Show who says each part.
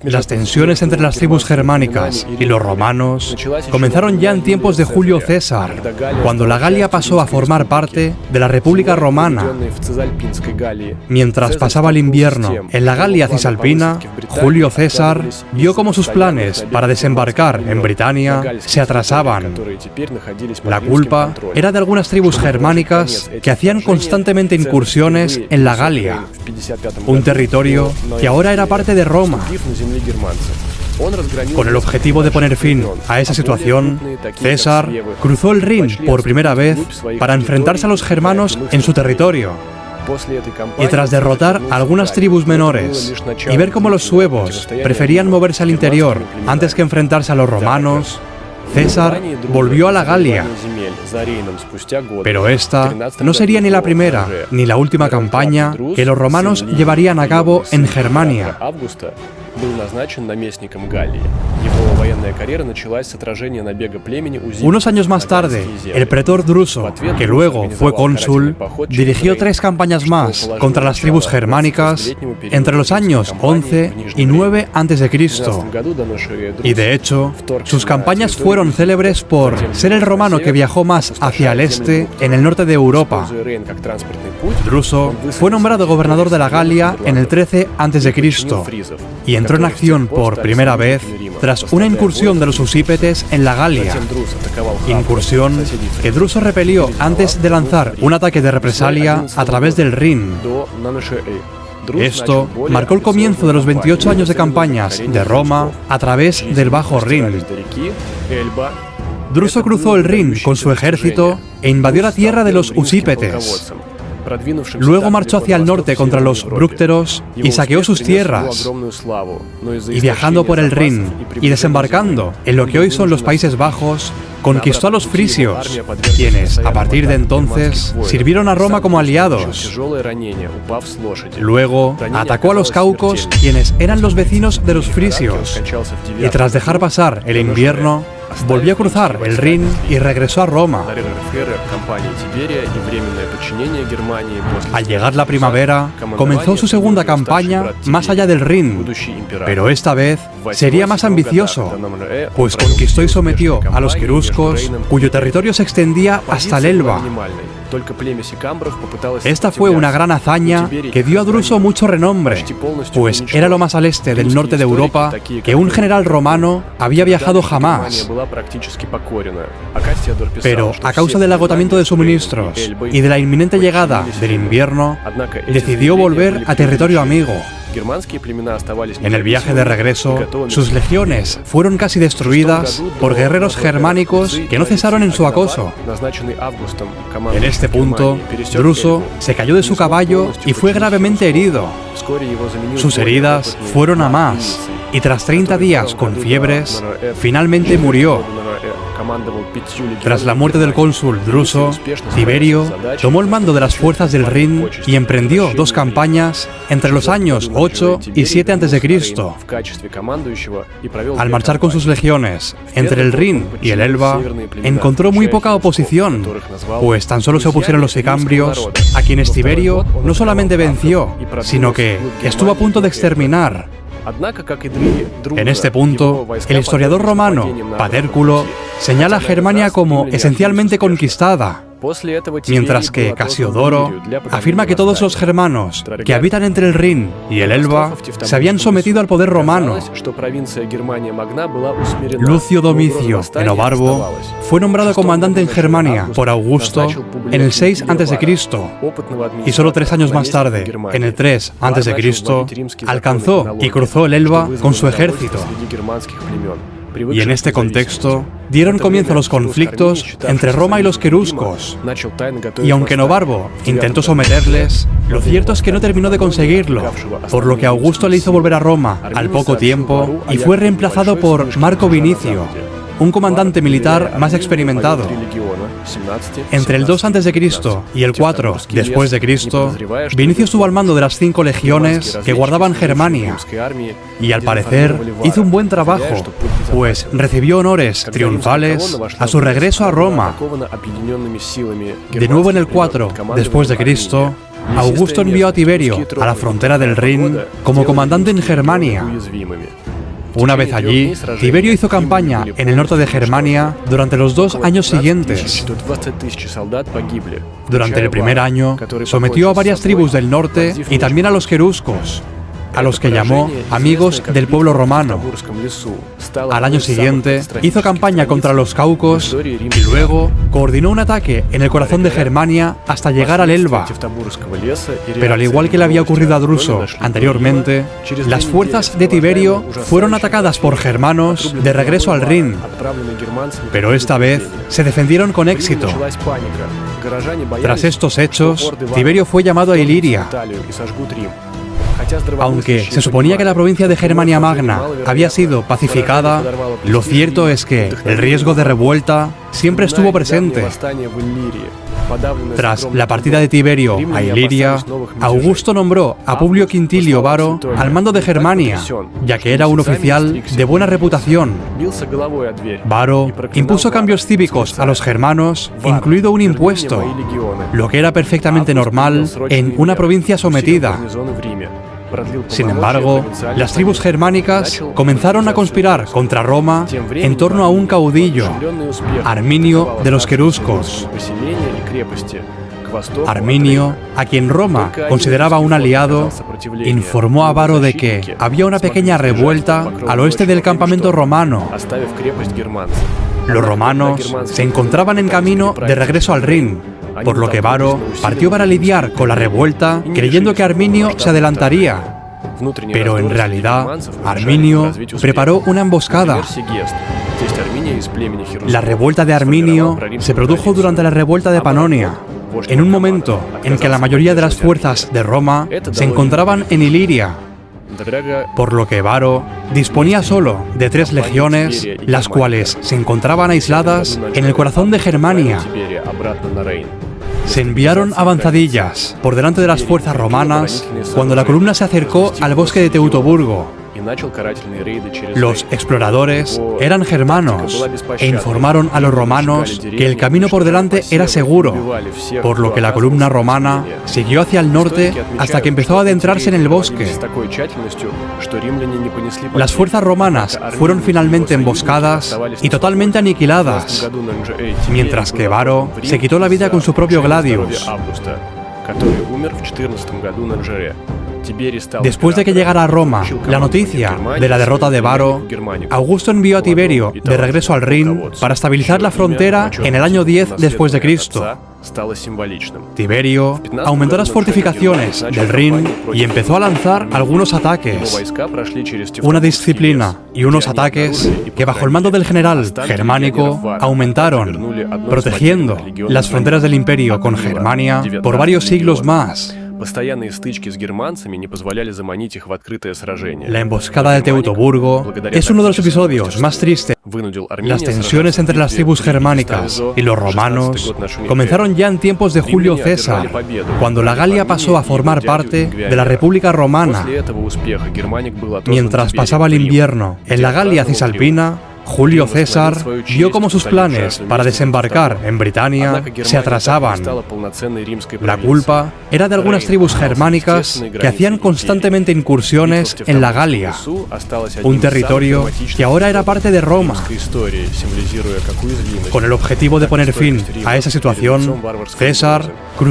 Speaker 1: Las tensiones entre las tribus germánicas y los romanos comenzaron ya en tiempos de Julio César, cuando la Galia pasó a formar parte de la República Romana. Mientras pasaba el invierno en la Galia cisalpina, Julio César vio cómo sus planes para desembarcar en Britania se atrasaban. La culpa era de algunas tribus germánicas que hacían constantemente incursiones en la Galia, un territorio que ahora era parte de Roma. Con el objetivo de poner fin a esa situación, César cruzó el Rin por primera vez para enfrentarse a los germanos en su territorio. Y tras derrotar a algunas tribus menores y ver cómo los suevos preferían moverse al interior antes que enfrentarse a los romanos, César volvió a la Galia. Pero esta no sería ni la primera ni la última campaña que los romanos llevarían a cabo en Germania. Unos años más tarde, el pretor Druso, que luego fue cónsul, dirigió 3 campañas más contra las tribus germánicas entre los años 11 y 9 a.C. Y de hecho, sus campañas fueron célebres por ser el romano que viajó más hacia el este en el norte de Europa. Druso fue nombrado gobernador de la Galia en el 13 a.C. y entró en acción por primera vez tras una incursión de los usípetes en la Galia. Incursión que Druso repelió antes de lanzar un ataque de represalia a través del Rin. Esto marcó el comienzo de los 28 años de campañas de Roma a través del Bajo Rin. Druso cruzó el Rin con su ejército e invadió la tierra de los usípetes. Luego marchó hacia el norte contra los brúcteros y saqueó sus tierras. Y viajando por el Rin y desembarcando en lo que hoy son los Países Bajos, conquistó a los frisios, quienes, a partir de entonces, sirvieron a Roma como aliados. Luego, atacó a los caucos, quienes eran los vecinos de los frisios. Y tras dejar pasar el invierno, volvió a cruzar el Rin y regresó a Roma. Al llegar la primavera, comenzó su segunda campaña más allá del Rin, pero esta vez sería más ambicioso, pues conquistó y sometió a los queruscos, cuyo territorio se extendía hasta el Elba. Esta fue una gran hazaña que dio a Druso mucho renombre, pues era lo más al este del norte de Europa que un general romano había viajado jamás. Pero a causa del agotamiento de suministros y de la inminente llegada del invierno, decidió volver a territorio amigo. En el viaje de regreso, sus legiones fueron casi destruidas por guerreros germánicos que no cesaron en su acoso. En este punto, Druso se cayó de su caballo y fue gravemente herido. Sus heridas fueron a más, y tras 30 días con fiebres, finalmente murió. Tras la muerte del cónsul Druso, Tiberio tomó el mando de las fuerzas del Rin y emprendió 2 campañas entre los años 8 y 7 a.C. Al marchar con sus legiones entre el Rin y el Elba, encontró muy poca oposición, pues tan solo se opusieron los sicambrios, a quienes Tiberio no solamente venció, sino que estuvo a punto de exterminar. En este punto, el historiador romano, Patérculo, señala a Germania como esencialmente conquistada, mientras que Casiodoro afirma que todos los germanos que habitan entre el Rin y el Elba se habían sometido al poder romano. Lucio Domicio Enobarbo fue nombrado comandante en Germania por Augusto en el 6 a.C. y solo 3 años más tarde, en el 3 a.C., alcanzó y cruzó el Elba con su ejército. Y en este contexto, dieron comienzo a los conflictos entre Roma y los queruscos. Y aunque Enobarbo intentó someterles, lo cierto es que no terminó de conseguirlo, por lo que Augusto le hizo volver a Roma al poco tiempo y fue reemplazado por Marco Vinicio, un comandante militar más experimentado. Entre el 2 a.C. y el 4 después de Cristo, Vinicio estuvo al mando de las 5 legiones que guardaban Germania, y al parecer hizo un buen trabajo, pues recibió honores triunfales a su regreso a Roma. De nuevo en el 4 después de Cristo, Augusto envió a Tiberio a la frontera del Rin como comandante en Germania. Una vez allí, Tiberio hizo campaña en el norte de Germania durante los 2 años siguientes. Durante el primer año, sometió a varias tribus del norte y también a los queruscos, a los que llamó amigos del pueblo romano. Al año siguiente, hizo campaña contra los caucos y luego coordinó un ataque en el corazón de Germania hasta llegar al Elba. Pero al igual que le había ocurrido a Druso anteriormente, las fuerzas de Tiberio fueron atacadas por germanos de regreso al Rin. Pero esta vez se defendieron con éxito. Tras estos hechos, Tiberio fue llamado a Iliria. Aunque se suponía que la provincia de Germania Magna había sido pacificada, lo cierto es que el riesgo de revuelta siempre estuvo presente. Tras la partida de Tiberio a Iliria, Augusto nombró a Publio Quintilio Varo al mando de Germania, ya que era un oficial de buena reputación. Varo impuso cambios cívicos a los germanos, incluido un impuesto, lo que era perfectamente normal en una provincia sometida. Sin embargo, las tribus germánicas comenzaron a conspirar contra Roma en torno a un caudillo, Arminio de los queruscos. Arminio, a quien Roma consideraba un aliado, informó a Varo de que había una pequeña revuelta al oeste del campamento romano. Los romanos se encontraban en camino de regreso al Rin, por lo que Varo partió para lidiar con la revuelta creyendo que Arminio se adelantaría. Pero en realidad, Arminio preparó una emboscada. La revuelta de Arminio se produjo durante la revuelta de Panonia, en un momento en que la mayoría de las fuerzas de Roma se encontraban en Iliria, por lo que Varo disponía solo de 3 legiones, las cuales se encontraban aisladas en el corazón de Germania. Se enviaron avanzadillas por delante de las fuerzas romanas cuando la columna se acercó al bosque de Teutoburgo. Los exploradores eran germanos e informaron a los romanos que el camino por delante era seguro, por lo que la columna romana siguió hacia el norte hasta que empezó a adentrarse en el bosque. Las fuerzas romanas fueron finalmente emboscadas y totalmente aniquiladas, mientras que Varo se quitó la vida con su propio gladius. Después de que llegara a Roma la noticia de la derrota de Varo, Augusto envió a Tiberio de regreso al Rin para estabilizar la frontera en el año 10 después de Cristo. Tiberio aumentó las fortificaciones del Rin y empezó a lanzar algunos ataques, una disciplina y unos ataques que bajo el mando del general germánico aumentaron, protegiendo las fronteras del imperio con Germania por varios siglos más. La emboscada de Teutoburgo es uno de los episodios más tristes. Las tensiones entre las tribus germánicas y los romanos comenzaron ya en tiempos de Julio César, cuando la Galia pasó a formar parte de la República Romana. Mientras pasaba el invierno en la Galia Cisalpina, Julio César vio cómo sus planes para desembarcar en Britania se atrasaban. La culpa era de algunas tribus germánicas que hacían constantemente incursiones en la Galia, un territorio que ahora era parte de Roma. Con el objetivo de poner fin a esa situación, César cruzó